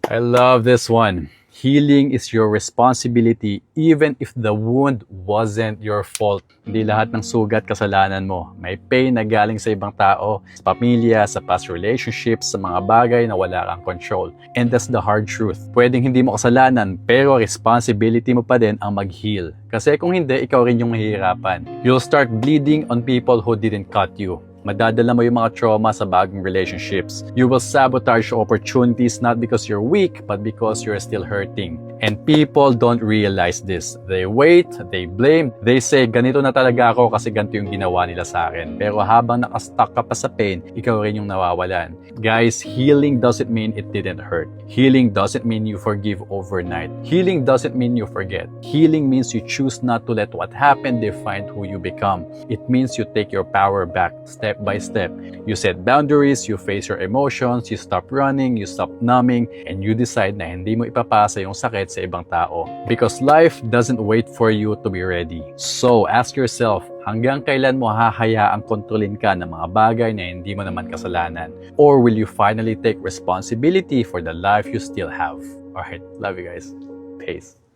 I love this one. Healing is your responsibility even if the wound wasn't your fault. Hindi lahat ng sugat kasalanan mo. May pain na galing sa ibang tao, sa pamilya, sa past relationships, sa mga bagay na wala kang control. And that's the hard truth. Pwedeng hindi mo kasalanan, pero responsibility mo pa din ang mag-heal. Kasi kung hindi, ikaw rin yung mahihirapan. You'll start bleeding on people who didn't cut you. Madadala mo yung mga trauma sa bagong relationships. You will sabotage opportunities not because you're weak, but because you're still hurting. And people don't realize this. They wait, they blame, they say, ganito na talaga ako kasi ganito yung ginawa nila sa akin. Pero habang nakastuck ka pa sa pain, ikaw rin yung nawawalan. Guys, healing doesn't mean it didn't hurt. Healing doesn't mean you forgive overnight. Healing doesn't mean you forget. Healing means you choose not to let what happened define who you become. It means you take your power back, step by step. You set boundaries, you face your emotions, you stop running, you stop numbing, and you decide na hindi mo ipapasa yung sakit sa ibang tao. Because life doesn't wait for you to be ready. So, ask yourself, hanggang kailan mo hahayaang kontrolin ka ng mga bagay na hindi mo naman kasalanan? Or will you finally take responsibility for the life you still have? Alright, love you guys. Peace.